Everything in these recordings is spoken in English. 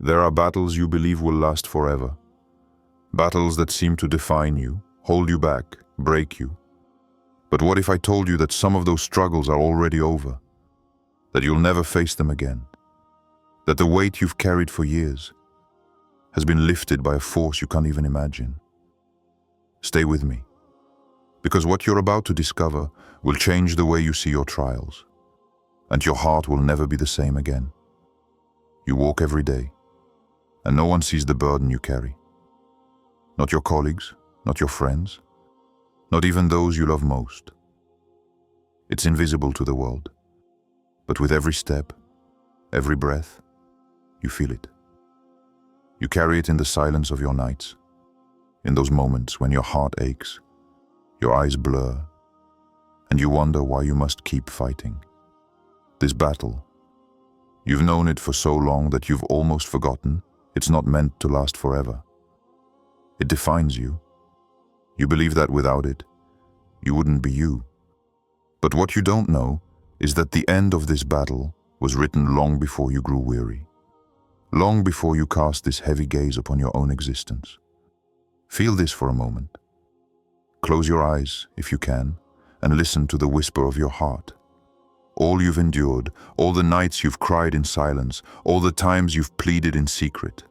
There are battles you believe will last forever. Battles that seem to define you, hold you back, break you. But what if I told you that some of those struggles are already over? That you'll never face them again? That the weight you've carried for years has been lifted by a force you can't even imagine? Stay with me, because what you're about to discover will change the way you see your trials, and your heart will never be the same again. You walk every day, and no one sees the burden you carry. Not your colleagues, not your friends, not even those you love most. It's invisible to the world, but with every step, every breath, you feel it. You carry it in the silence of your nights, in those moments when your heart aches, your eyes blur, and you wonder why you must keep fighting. This battle, you've known it for so long that you've almost forgotten it's not meant to last forever. It defines you. You believe that without it, you wouldn't be you. But what you don't know is that the end of this battle was written long before you grew weary, long before you cast this heavy gaze upon your own existence. Feel this for a moment. Close your eyes, if you can, and listen to the whisper of your heart. All you've endured, all the nights you've cried in silence, all the times you've pleaded in secret.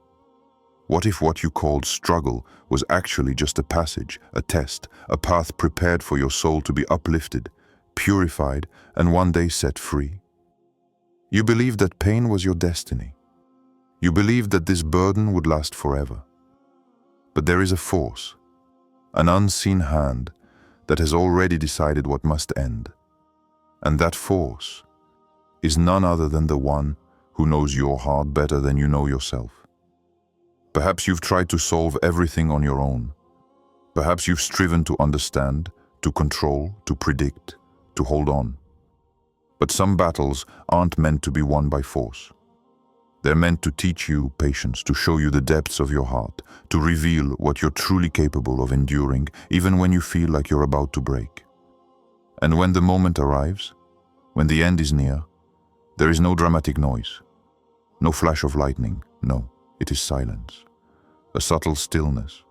What if what you called struggle was actually just a passage, a test, a path prepared for your soul to be uplifted, purified, and one day set free? You believed that pain was your destiny. You believed that this burden would last forever. But there is a force, an unseen hand, that has already decided what must end. And that force is none other than the one who knows your heart better than you know yourself. Perhaps you've tried to solve everything on your own. Perhaps you've striven to understand, to control, to predict, to hold on. But some battles aren't meant to be won by force. They're meant to teach you patience, to show you the depths of your heart, to reveal what you're truly capable of enduring, even when you feel like you're about to break. And when the moment arrives, when the end is near, there is no dramatic noise, no flash of lightning, no, it is silence, a subtle stillness,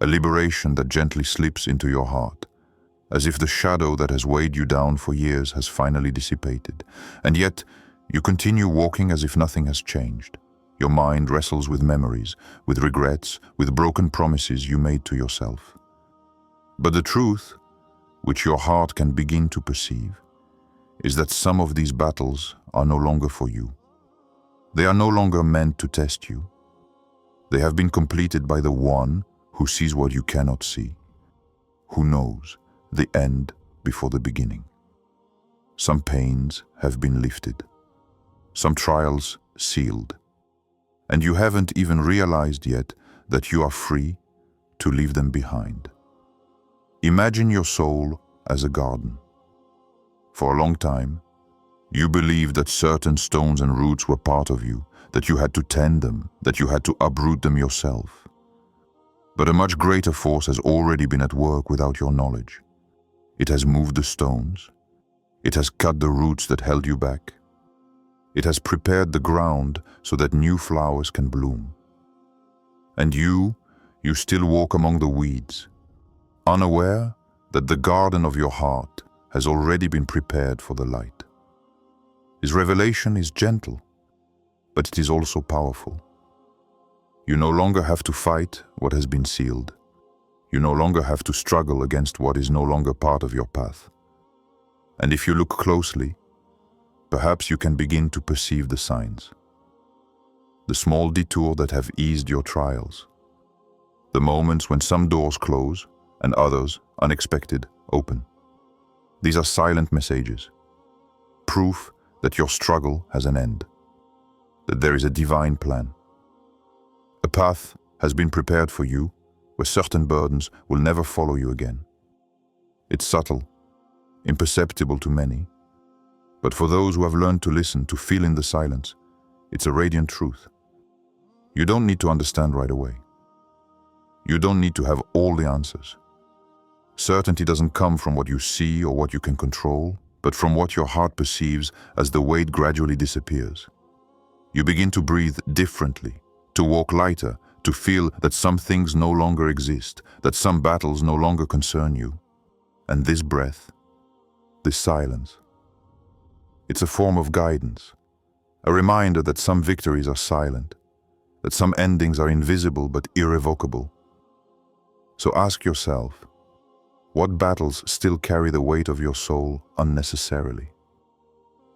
a liberation that gently slips into your heart, as if the shadow that has weighed you down for years has finally dissipated. And yet, you continue walking as if nothing has changed. Your mind wrestles with memories, with regrets, with broken promises you made to yourself. But the truth, which your heart can begin to perceive, is that some of these battles are no longer for you. They are no longer meant to test you. They have been completed by the one who sees what you cannot see, who knows the end before the beginning. Some pains have been lifted, some trials sealed, and you haven't even realized yet that you are free to leave them behind. Imagine your soul as a garden. For a long time, you believed that certain stones and roots were part of you, that you had to tend them, that you had to uproot them yourself. But a much greater force has already been at work without your knowledge. It has moved the stones. It has cut the roots that held you back. It has prepared the ground so that new flowers can bloom. And you still walk among the weeds, unaware that the garden of your heart has already been prepared for the light. His revelation is gentle, but it is also powerful. You no longer have to fight what has been sealed. You no longer have to struggle against what is no longer part of your path. And if you look closely, perhaps you can begin to perceive the signs. The small detour that have eased your trials. The moments when some doors close and others, unexpected, open. These are silent messages, proof that your struggle has an end, that there is a divine plan. A path has been prepared for you where certain burdens will never follow you again. It's subtle, imperceptible to many, but for those who have learned to listen, to feel in the silence, it's a radiant truth. You don't need to understand right away. You don't need to have all the answers. Certainty doesn't come from what you see or what you can control, but from what your heart perceives as the weight gradually disappears. You begin to breathe differently, to walk lighter, to feel that some things no longer exist, that some battles no longer concern you. And this breath, this silence, it's a form of guidance, a reminder that some victories are silent, that some endings are invisible but irrevocable. So ask yourself, what battles still carry the weight of your soul unnecessarily?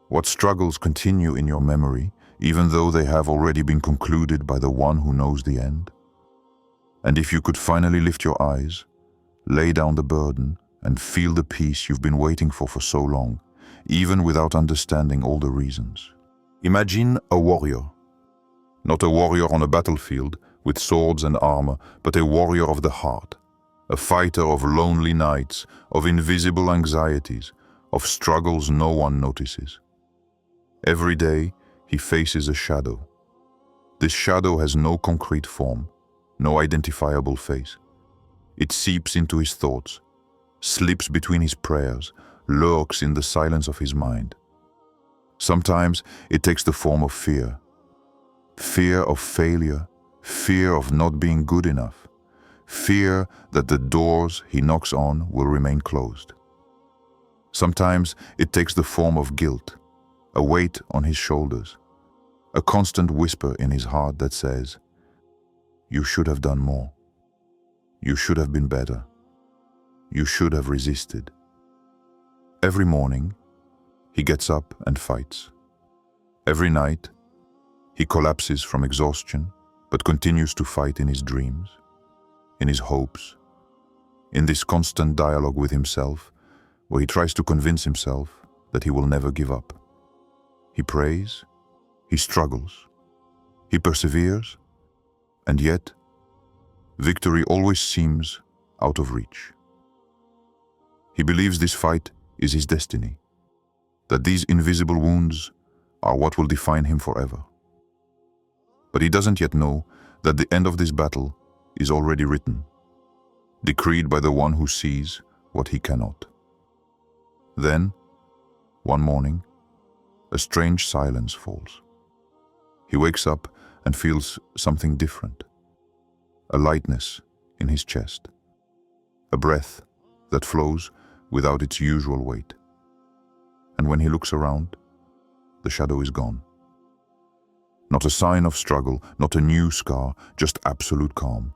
What struggles continue in your memory, even though they have already been concluded by the one who knows the end? And if you could finally lift your eyes, lay down the burden, and feel the peace you've been waiting for so long, even without understanding all the reasons. Imagine a warrior. Not a warrior on a battlefield with swords and armor, but a warrior of the heart. A fighter of lonely nights, of invisible anxieties, of struggles no one notices. Every day, he faces a shadow. This shadow has no concrete form, no identifiable face. It seeps into his thoughts, slips between his prayers, lurks in the silence of his mind. Sometimes it takes the form of fear. Fear of failure, fear of not being good enough, fear that the doors he knocks on will remain closed. Sometimes it takes the form of guilt, a weight on his shoulders, a constant whisper in his heart that says, "You should have done more. You should have been better. You should have resisted." Every morning, he gets up and fights. Every night, he collapses from exhaustion, but continues to fight in his dreams, in his hopes, in this constant dialogue with himself, where he tries to convince himself that he will never give up. He prays, he struggles, he perseveres, and yet, victory always seems out of reach. He believes this fight is his destiny, that these invisible wounds are what will define him forever. But he doesn't yet know that the end of this battle is already written, decreed by the one who sees what he cannot. Then, one morning, a strange silence falls. He wakes up and feels something different, a lightness in his chest, a breath that flows without its usual weight. And when he looks around, the shadow is gone. Not a sign of struggle, not a new scar, just absolute calm.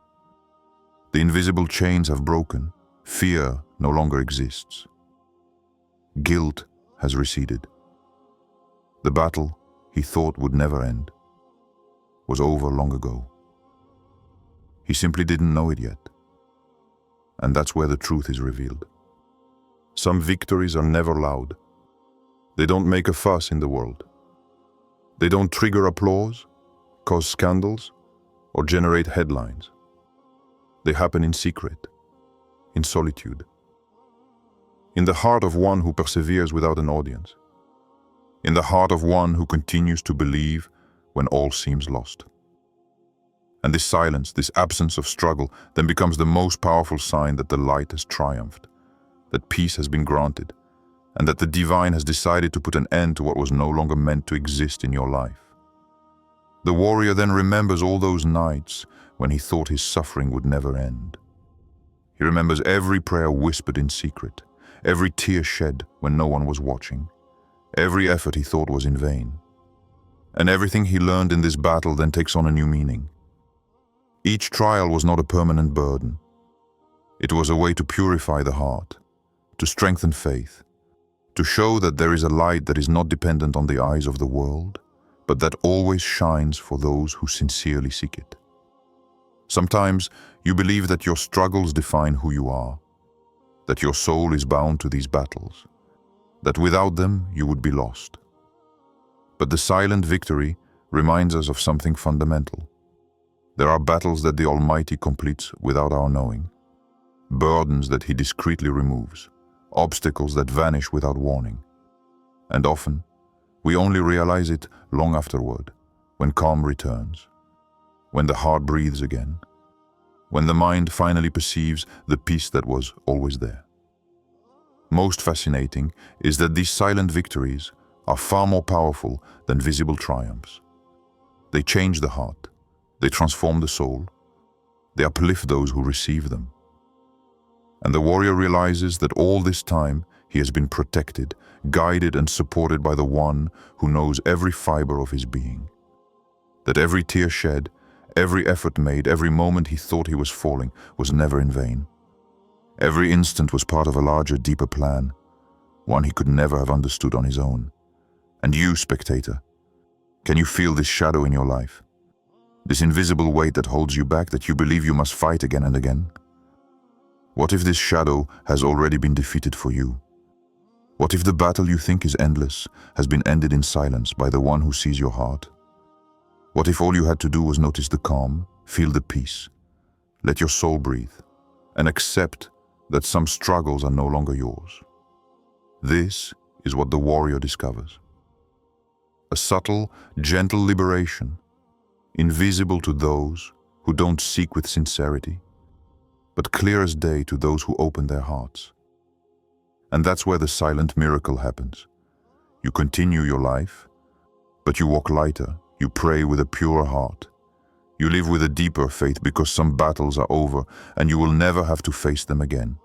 The invisible chains have broken, fear no longer exists. Guilt has receded. The battle he thought would never end was over long ago. He simply didn't know it yet. And that's where the truth is revealed. Some victories are never loud. They don't make a fuss in the world. They don't trigger applause, cause scandals, or generate headlines. They happen in secret, in solitude, in the heart of one who perseveres without an audience, in the heart of one who continues to believe when all seems lost. And this silence, this absence of struggle, then becomes the most powerful sign that the light has triumphed, that peace has been granted, and that the divine has decided to put an end to what was no longer meant to exist in your life. The warrior then remembers all those nights when he thought his suffering would never end. He remembers every prayer whispered in secret, every tear shed when no one was watching, every effort he thought was in vain. And everything he learned in this battle then takes on a new meaning. Each trial was not a permanent burden. It was a way to purify the heart, to strengthen faith, to show that there is a light that is not dependent on the eyes of the world, but that always shines for those who sincerely seek it. Sometimes you believe that your struggles define who you are, that your soul is bound to these battles, that without them you would be lost. But the silent victory reminds us of something fundamental. There are battles that the Almighty completes without our knowing, burdens that He discreetly removes, obstacles that vanish without warning. And often, we only realize it long afterward, when calm returns, when the heart breathes again, when the mind finally perceives the peace that was always there. Most fascinating is that these silent victories are far more powerful than visible triumphs. They change the heart. They transform the soul. They uplift those who receive them. And the warrior realizes that all this time he has been protected, guided and supported by the one who knows every fiber of his being. That every tear shed, every effort made, every moment he thought he was falling was never in vain. Every instant was part of a larger, deeper plan, one he could never have understood on his own. And you, spectator, can you feel this shadow in your life? This invisible weight that holds you back, that you believe you must fight again and again? What if this shadow has already been defeated for you? What if the battle you think is endless has been ended in silence by the one who sees your heart? What if all you had to do was notice the calm, feel the peace, let your soul breathe, and accept that some struggles are no longer yours? This is what the warrior discovers. A subtle, gentle liberation, invisible to those who don't seek with sincerity, but clear as day to those who open their hearts. And that's where the silent miracle happens. You continue your life, but you walk lighter, you pray with a purer heart. You live with a deeper faith because some battles are over and you will never have to face them again.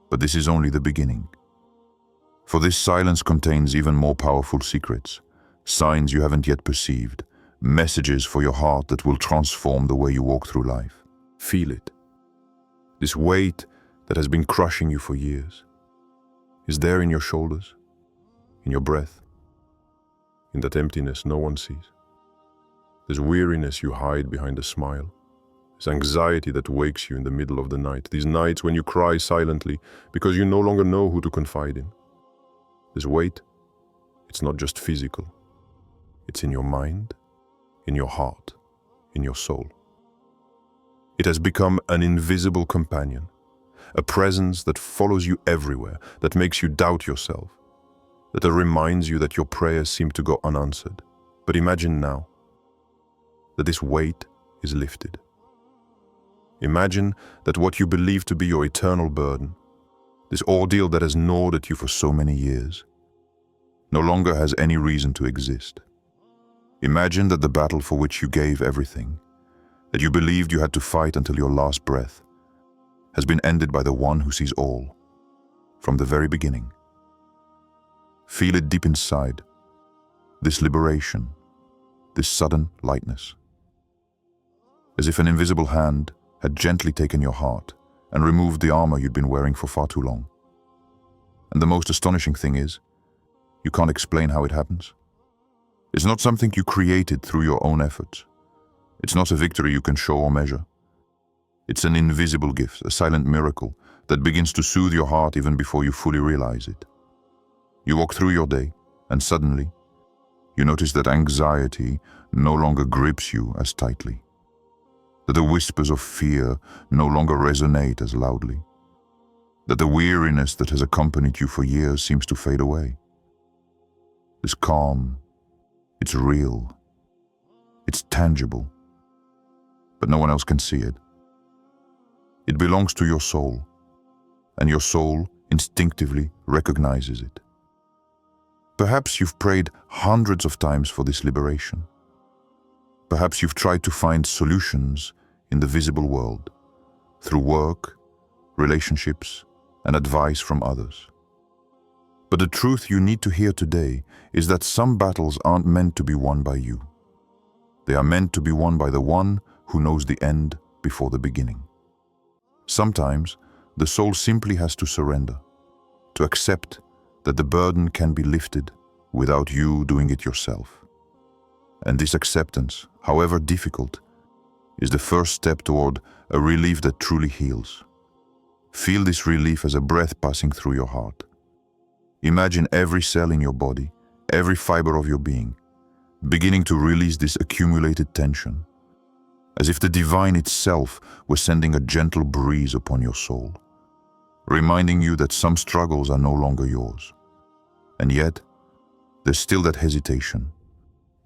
But this is only the beginning. For this silence contains even more powerful secrets, signs you haven't yet perceived, messages for your heart that will transform the way you walk through life. Feel it. This weight that has been crushing you for years is there in your shoulders, in your breath, in that emptiness no one sees. This weariness you hide behind a smile, this anxiety that wakes you in the middle of the night, these nights when you cry silently because you no longer know who to confide in. This weight, it's not just physical. It's in your mind, in your heart, in your soul. It has become an invisible companion, a presence that follows you everywhere, that makes you doubt yourself, that reminds you that your prayers seem to go unanswered. But imagine now that this weight is lifted. Imagine that what you believe to be your eternal burden, this ordeal that has gnawed at you for so many years, no longer has any reason to exist. Imagine that the battle for which you gave everything, that you believed you had to fight until your last breath, has been ended by the one who sees all, from the very beginning. Feel it deep inside, this liberation, this sudden lightness. As if an invisible hand had gently taken your heart and removed the armor you'd been wearing for far too long. And the most astonishing thing is, you can't explain how it happens. It's not something you created through your own efforts. It's not a victory you can show or measure. It's an invisible gift, a silent miracle that begins to soothe your heart even before you fully realize it. You walk through your day, and suddenly, you notice that anxiety no longer grips you as tightly, that the whispers of fear no longer resonate as loudly, that the weariness that has accompanied you for years seems to fade away. This calm, it's real, it's tangible, but no one else can see it. It belongs to your soul, and your soul instinctively recognizes it. Perhaps you've prayed hundreds of times for this liberation. Perhaps you've tried to find solutions in the visible world, through work, relationships, and advice from others. But the truth you need to hear today is that some battles aren't meant to be won by you. They are meant to be won by the one who knows the end before the beginning. Sometimes, the soul simply has to surrender, to accept that the burden can be lifted without you doing it yourself. And this acceptance, however difficult, is the first step toward a relief that truly heals. Feel this relief as a breath passing through your heart. Imagine every cell in your body, every fiber of your being, beginning to release this accumulated tension, as if the divine itself was sending a gentle breeze upon your soul, reminding you that some struggles are no longer yours. And yet, there's still that hesitation,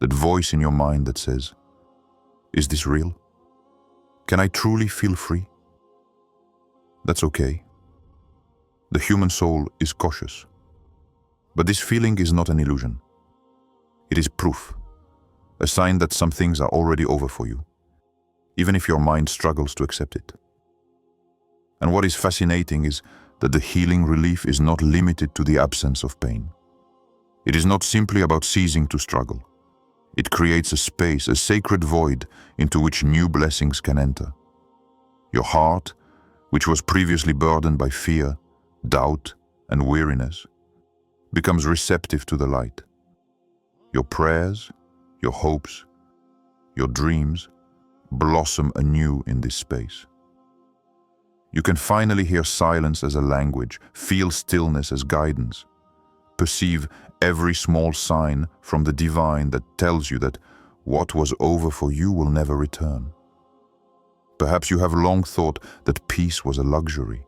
that voice in your mind that says, "Is this real? Can I truly feel free?" That's okay. The human soul is cautious. But this feeling is not an illusion. It is proof, a sign that some things are already over for you, even if your mind struggles to accept it. And what is fascinating is that the healing relief is not limited to the absence of pain. It is not simply about ceasing to struggle. It creates a space, a sacred void into which new blessings can enter. Your heart, which was previously burdened by fear, doubt, and weariness, becomes receptive to the light. Your prayers, your hopes, your dreams blossom anew in this space. You can finally hear silence as a language, feel stillness as guidance, perceive every small sign from the divine that tells you that what was over for you will never return. Perhaps you have long thought that peace was a luxury,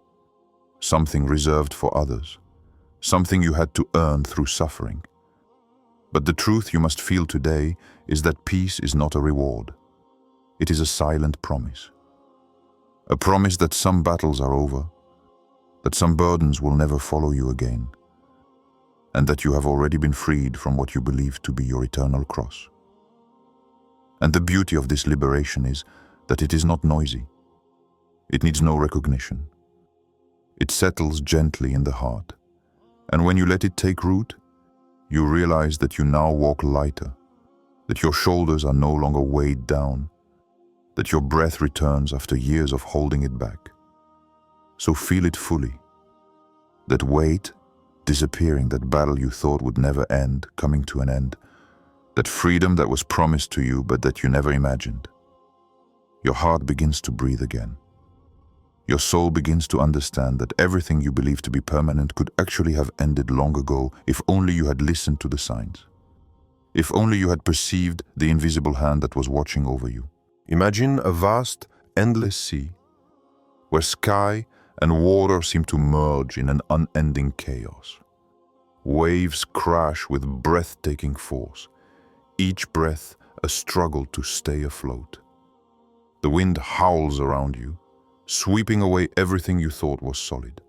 something reserved for others, something you had to earn through suffering. But the truth you must feel today is that peace is not a reward. It is a silent promise. A promise that some battles are over, that some burdens will never follow you again, and that you have already been freed from what you believe to be your eternal cross. And the beauty of this liberation is that it is not noisy. It needs no recognition. It settles gently in the heart, and when you let it take root, you realize that you now walk lighter, that your shoulders are no longer weighed down, that your breath returns after years of holding it back. So feel it fully. That weight disappearing, that battle you thought would never end, coming to an end, that freedom that was promised to you but that you never imagined. Your heart begins to breathe again. Your soul begins to understand that everything you believed to be permanent could actually have ended long ago if only you had listened to the signs. If only you had perceived the invisible hand that was watching over you. Imagine a vast, endless sea, where sky and water seem to merge in an unending chaos. Waves crash with breathtaking force, each breath a struggle to stay afloat. The wind howls around you, sweeping away everything you thought was solid.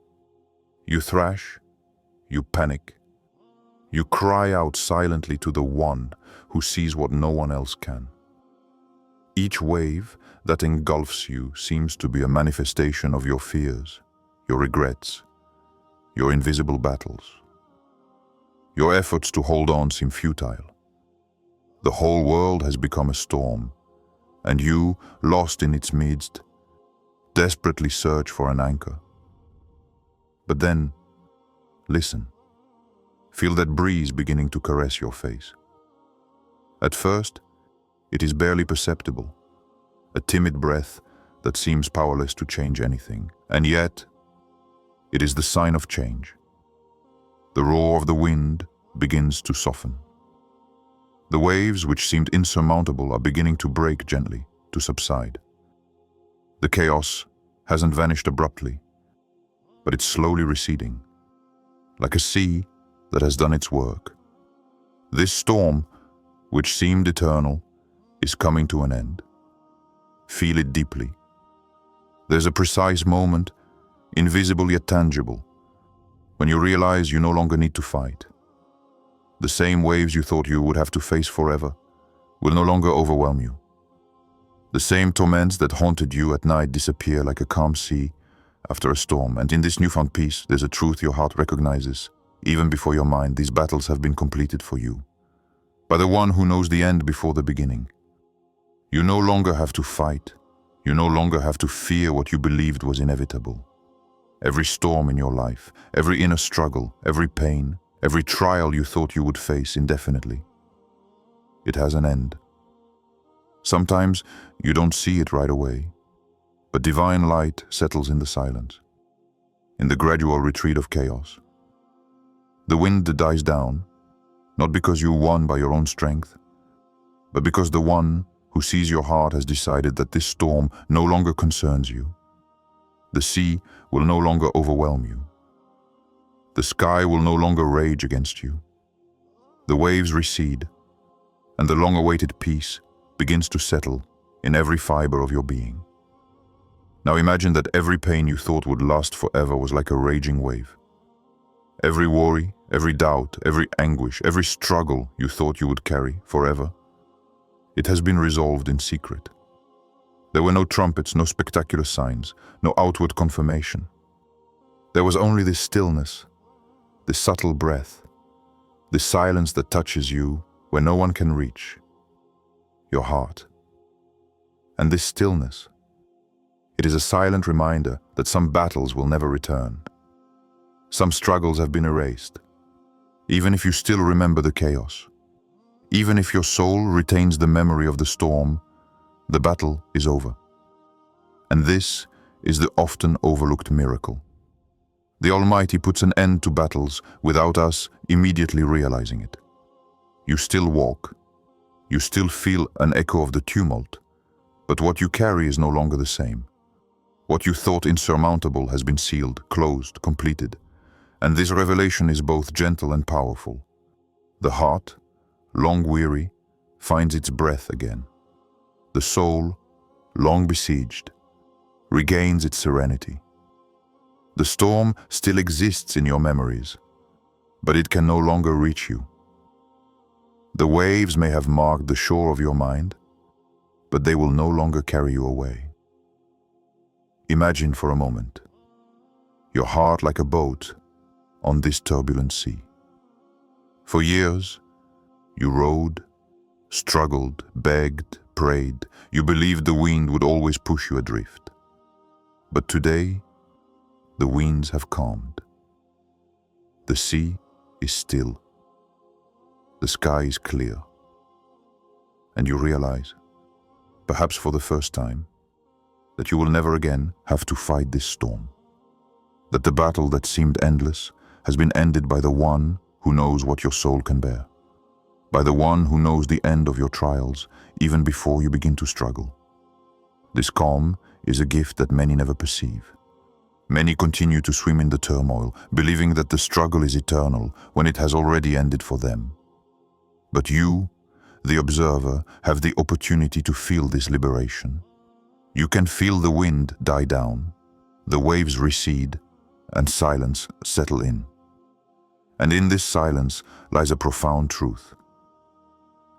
You thrash, you panic, you cry out silently to the one who sees what no one else can. Each wave that engulfs you seems to be a manifestation of your fears, your regrets, your invisible battles. Your efforts to hold on seem futile. The whole world has become a storm, and you, lost in its midst, desperately search for an anchor. But then, listen. Feel that breeze beginning to caress your face. At first, it is barely perceptible, a timid breath that seems powerless to change anything. And yet, it is the sign of change. The roar of the wind begins to soften. The waves, which seemed insurmountable, are beginning to break gently, to subside. The chaos hasn't vanished abruptly, but it's slowly receding, like a sea that has done its work. This storm, which seemed eternal, is coming to an end. Feel it deeply. There's a precise moment, invisible yet tangible, when you realize you no longer need to fight. The same waves you thought you would have to face forever will no longer overwhelm you. The same torments that haunted you at night disappear like a calm sea after a storm, and in this newfound peace, there's a truth your heart recognizes. Even before your mind, these battles have been completed for you, by the one who knows the end before the beginning. You no longer have to fight. You no longer have to fear what you believed was inevitable. Every storm in your life, every inner struggle, every pain, every trial you thought you would face indefinitely, it has an end. Sometimes you don't see it right away, but divine light settles in the silence, in the gradual retreat of chaos. The wind dies down, not because you won by your own strength, but because the one who sees your heart has decided that this storm no longer concerns you. The sea will no longer overwhelm you. The sky will no longer rage against you. The waves recede, and the long-awaited peace begins to settle in every fiber of your being. Now imagine that every pain you thought would last forever was like a raging wave. Every worry, every doubt, every anguish, every struggle you thought you would carry forever It has been resolved in secret. There were no trumpets, no spectacular signs, no outward confirmation. There was only this stillness, this subtle breath, this silence that touches you where no one can reach, your heart. And this stillness, it is a silent reminder that some battles will never return. Some struggles have been erased, even if you still remember the chaos. Even if your soul retains the memory of the storm, the battle is over. And this is the often overlooked miracle. The Almighty puts an end to battles without us immediately realizing it. You still walk, you still feel an echo of the tumult, but what you carry is no longer the same. What you thought insurmountable has been sealed, closed, completed. And this revelation is both gentle and powerful. The heart, long weary, finds its breath again. The soul, long besieged, regains its serenity. The storm still exists in your memories, but it can no longer reach you. The waves may have marked the shore of your mind, but they will no longer carry you away. Imagine for a moment, your heart like a boat on this turbulent sea. For years, you rowed, struggled, begged, prayed. You believed the wind would always push you adrift. But today, the winds have calmed. The sea is still. The sky is clear. And you realize, perhaps for the first time, that you will never again have to fight this storm. That the battle that seemed endless has been ended by the one who knows what your soul can bear. By the one who knows the end of your trials even before you begin to struggle. This calm is a gift that many never perceive. Many continue to swim in the turmoil, believing that the struggle is eternal when it has already ended for them. But you, the observer, have the opportunity to feel this liberation. You can feel the wind die down, the waves recede, and silence settle in. And in this silence lies a profound truth.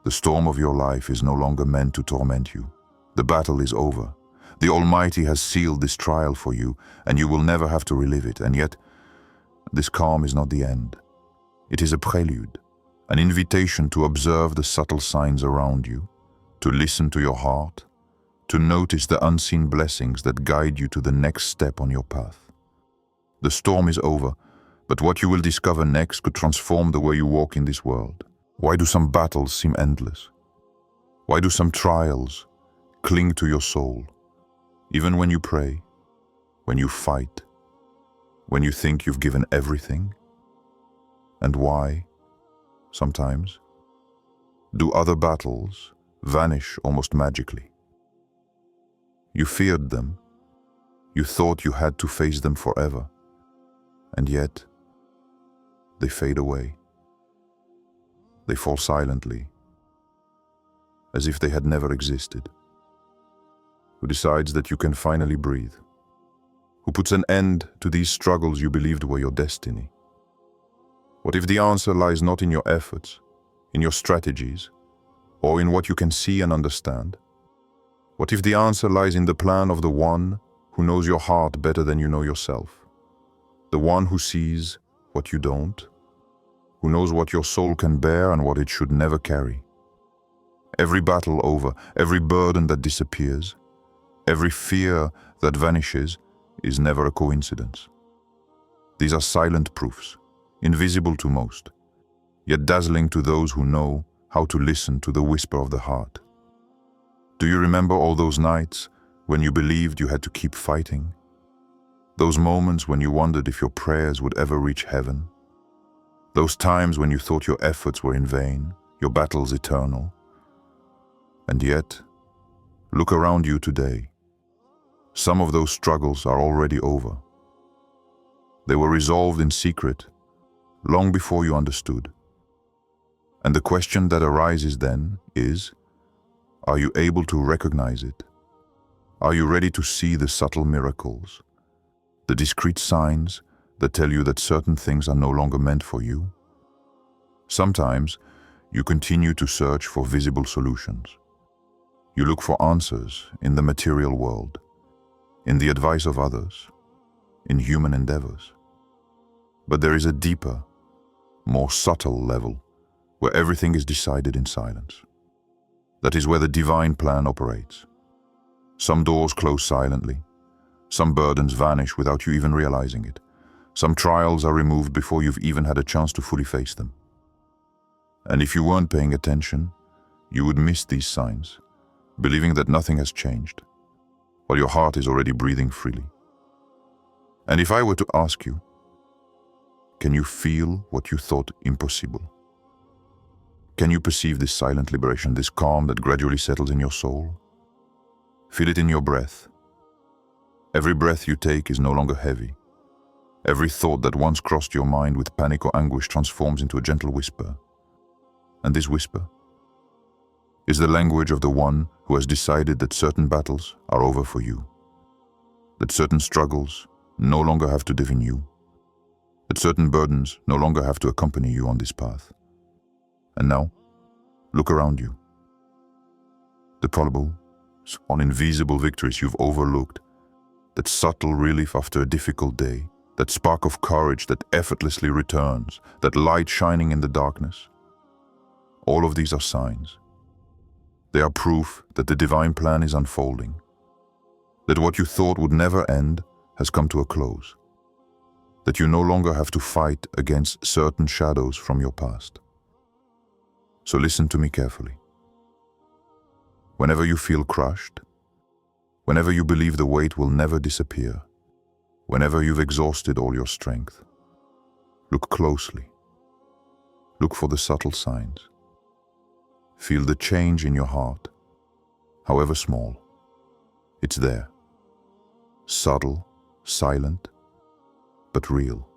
The storm of your life is no longer meant to torment you. The battle is over. The Almighty has sealed this trial for you, and you will never have to relive it. And yet, this calm is not the end. It is a prelude, an invitation to observe the subtle signs around you, to listen to your heart, to notice the unseen blessings that guide you to the next step on your path. The storm is over, but what you will discover next could transform the way you walk in this world. Why do some battles seem endless? Why do some trials cling to your soul? Even when you pray, when you fight, when you think you've given everything? And why, sometimes, do other battles vanish almost magically? You feared them. You thought you had to face them forever. And yet, they fade away. They fall silently, as if they had never existed. Who decides that you can finally breathe? Who puts an end to these struggles you believed were your destiny? What if the answer lies not in your efforts, in your strategies, or in what you can see and understand? What if the answer lies in the plan of the one who knows your heart better than you know yourself? The one who sees what you don't, who knows what your soul can bear and what it should never carry. Every battle over, every burden that disappears, every fear that vanishes is never a coincidence. These are silent proofs, invisible to most, yet dazzling to those who know how to listen to the whisper of the heart. Do you remember all those nights when you believed you had to keep fighting? Those moments when you wondered if your prayers would ever reach heaven? Those times when you thought your efforts were in vain, your battles eternal? And yet, look around you today. Some of those struggles are already over. They were resolved in secret, long before you understood. And the question that arises then is, are you able to recognize it? Are you ready to see the subtle miracles, the discrete signs that tell you that certain things are no longer meant for you? Sometimes, you continue to search for visible solutions. You look for answers in the material world, in the advice of others, in human endeavors. But there is a deeper, more subtle level where everything is decided in silence. That is where the divine plan operates. Some doors close silently, some burdens vanish without you even realizing it. Some trials are removed before you've even had a chance to fully face them. And if you weren't paying attention, you would miss these signs, believing that nothing has changed, while your heart is already breathing freely. And if I were to ask you, can you feel what you thought impossible? Can you perceive this silent liberation, this calm that gradually settles in your soul? Feel it in your breath. Every breath you take is no longer heavy. Every thought that once crossed your mind with panic or anguish transforms into a gentle whisper. And this whisper is the language of the one who has decided that certain battles are over for you, that certain struggles no longer have to define you, that certain burdens no longer have to accompany you on this path. And now, look around you. The probable, invisible victories you've overlooked, that subtle relief after a difficult day, that spark of courage that effortlessly returns, that light shining in the darkness. All of these are signs. They are proof that the divine plan is unfolding, that what you thought would never end has come to a close, that you no longer have to fight against certain shadows from your past. So listen to me carefully. Whenever you feel crushed, whenever you believe the weight will never disappear, whenever you've exhausted all your strength, look closely. Look for the subtle signs. Feel the change in your heart, however small. It's there. Subtle, silent, but real.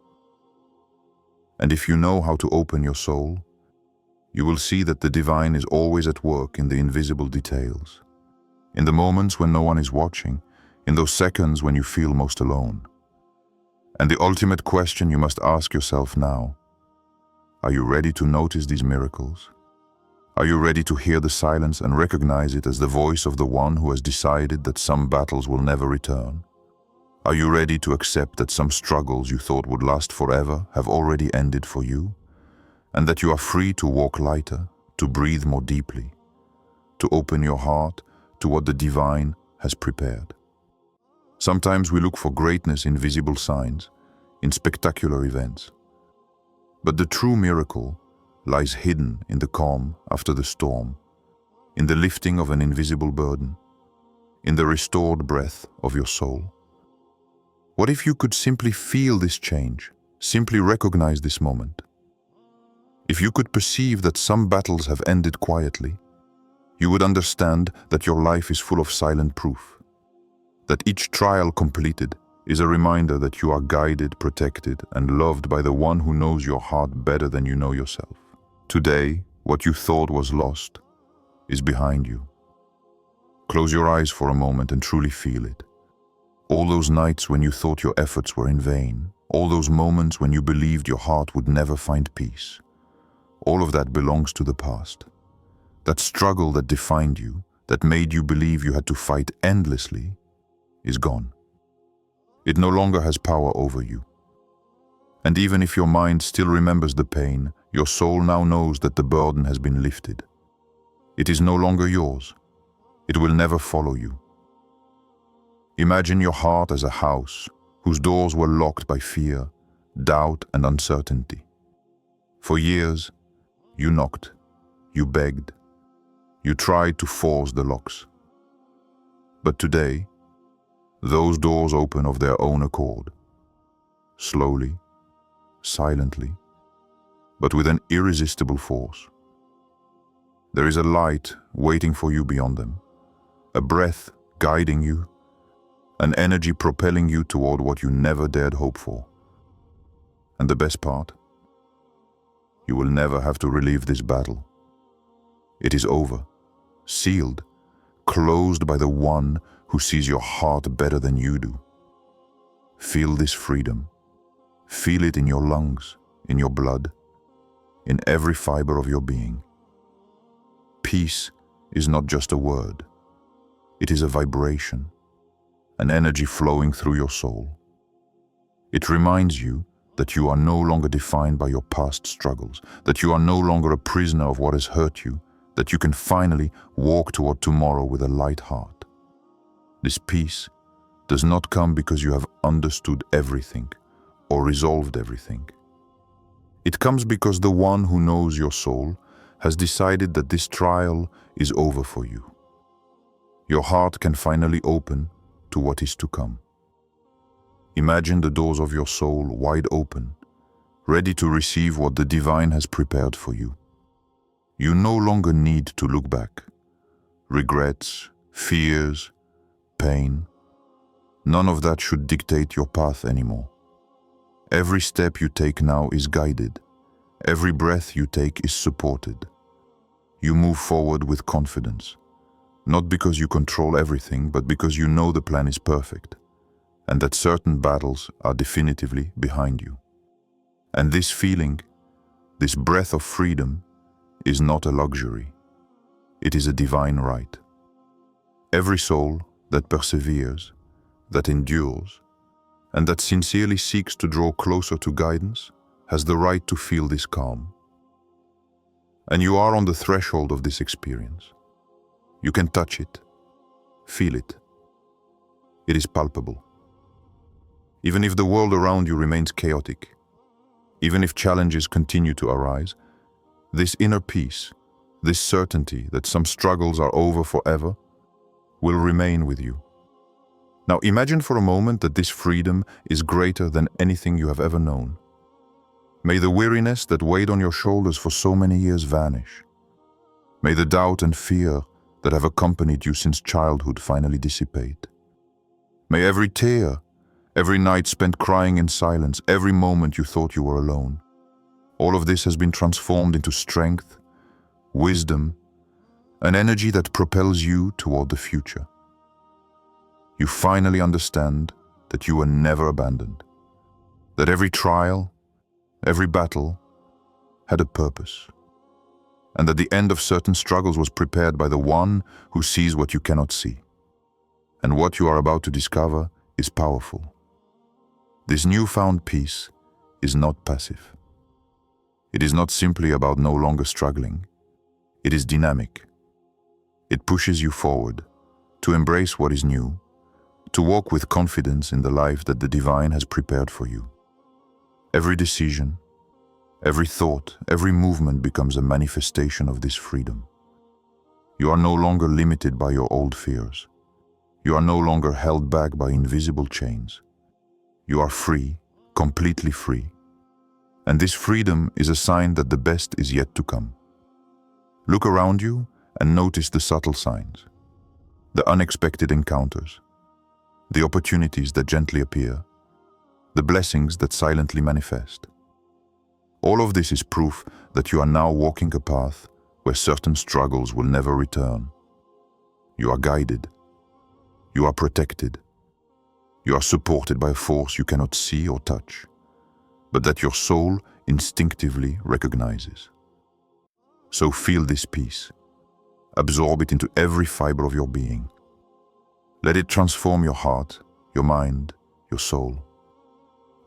And if you know how to open your soul, you will see that the divine is always at work in the invisible details, in the moments when no one is watching, in those seconds when you feel most alone. And the ultimate question you must ask yourself now: are you ready to notice these miracles? Are you ready to hear the silence and recognize it as the voice of the one who has decided that some battles will never return? Are you ready to accept that some struggles you thought would last forever have already ended for you, and that you are free to walk lighter, to breathe more deeply, to open your heart to what the divine has prepared? Sometimes we look for greatness in visible signs, in spectacular events. But the true miracle lies hidden in the calm after the storm, in the lifting of an invisible burden, in the restored breath of your soul. What if you could simply feel this change, simply recognize this moment? If you could perceive that some battles have ended quietly, you would understand that your life is full of silent proof, that each trial completed is a reminder that you are guided, protected, and loved by the one who knows your heart better than you know yourself. Today, what you thought was lost is behind you. Close your eyes for a moment and truly feel it. All those nights when you thought your efforts were in vain, all those moments when you believed your heart would never find peace, all of that belongs to the past. That struggle that defined you, that made you believe you had to fight endlessly, is gone. It no longer has power over you. And even if your mind still remembers the pain, your soul now knows that the burden has been lifted. It is no longer yours. It will never follow you. Imagine your heart as a house whose doors were locked by fear, doubt, and uncertainty. For years, you knocked, you begged, you tried to force the locks. But today, those doors open of their own accord, slowly, silently, but with an irresistible force. There is a light waiting for you beyond them, a breath guiding you, an energy propelling you toward what you never dared hope for. And the best part? You will never have to relive this battle. It is over, sealed, closed by the one who sees your heart better than you do. Feel this freedom. Feel it in your lungs, in your blood, in every fiber of your being. Peace is not just a word. It is a vibration, an energy flowing through your soul. It reminds you that you are no longer defined by your past struggles, that you are no longer a prisoner of what has hurt you, that you can finally walk toward tomorrow with a light heart. This peace does not come because you have understood everything or resolved everything. It comes because the one who knows your soul has decided that this trial is over for you. Your heart can finally open to what is to come. Imagine the doors of your soul wide open, ready to receive what the divine has prepared for you. You no longer need to look back. Regrets, fears, pain, none of that should dictate your path anymore. Every step you take now is guided. Every breath you take is supported. You move forward with confidence, not because you control everything, but because you know the plan is perfect, and that certain battles are definitively behind you. And this feeling, this breath of freedom, is not a luxury. It is a divine right. Every soul that perseveres, that endures, and that sincerely seeks to draw closer to guidance has the right to feel this calm. And you are on the threshold of this experience. You can touch it, feel it. It is palpable. Even if the world around you remains chaotic, even if challenges continue to arise, this inner peace, this certainty that some struggles are over forever, will remain with you. Now imagine for a moment that this freedom is greater than anything you have ever known. May the weariness that weighed on your shoulders for so many years vanish. May the doubt and fear that have accompanied you since childhood finally dissipate. May every tear, every night spent crying in silence, every moment you thought you were alone, all of this has been transformed into strength, wisdom, an energy that propels you toward the future. You finally understand that you were never abandoned, that every trial, every battle had a purpose, and that the end of certain struggles was prepared by the one who sees what you cannot see. And what you are about to discover is powerful. This newfound peace is not passive. It is not simply about no longer struggling. It is dynamic. It pushes you forward, to embrace what is new, to walk with confidence in the life that the divine has prepared for you. Every decision, every thought, every movement becomes a manifestation of this freedom. You are no longer limited by your old fears. You are no longer held back by invisible chains. You are free, completely free. And this freedom is a sign that the best is yet to come. Look around you and notice the subtle signs, the unexpected encounters, the opportunities that gently appear, the blessings that silently manifest. All of this is proof that you are now walking a path where certain struggles will never return. You are guided. You are protected. You are supported by a force you cannot see or touch, but that your soul instinctively recognizes. So feel this peace. Absorb it into every fiber of your being. Let it transform your heart, your mind, your soul.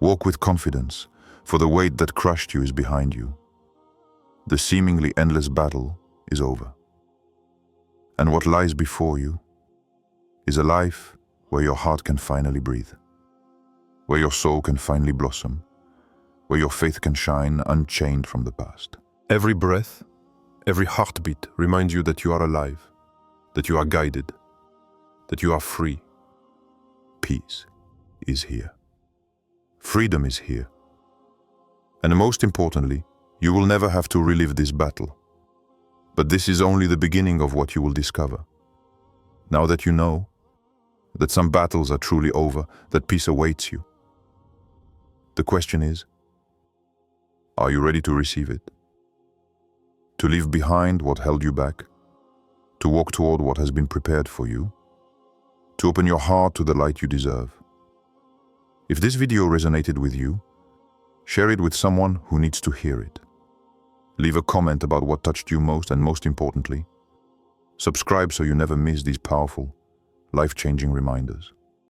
Walk with confidence, for the weight that crushed you is behind you. The seemingly endless battle is over. And what lies before you is a life where your heart can finally breathe, where your soul can finally blossom, where your faith can shine unchained from the past. Every breath, every heartbeat reminds you that you are alive, that you are guided, that you are free. Peace is here. Freedom is here. And most importantly, you will never have to relive this battle. But this is only the beginning of what you will discover. Now that you know that some battles are truly over, that peace awaits you, the question is, are you ready to receive it? To leave behind what held you back? To walk toward what has been prepared for you? To open your heart to the light you deserve? If this video resonated with you, share it with someone who needs to hear it. Leave a comment about what touched you most, and most importantly, subscribe so you never miss these powerful life-changing reminders.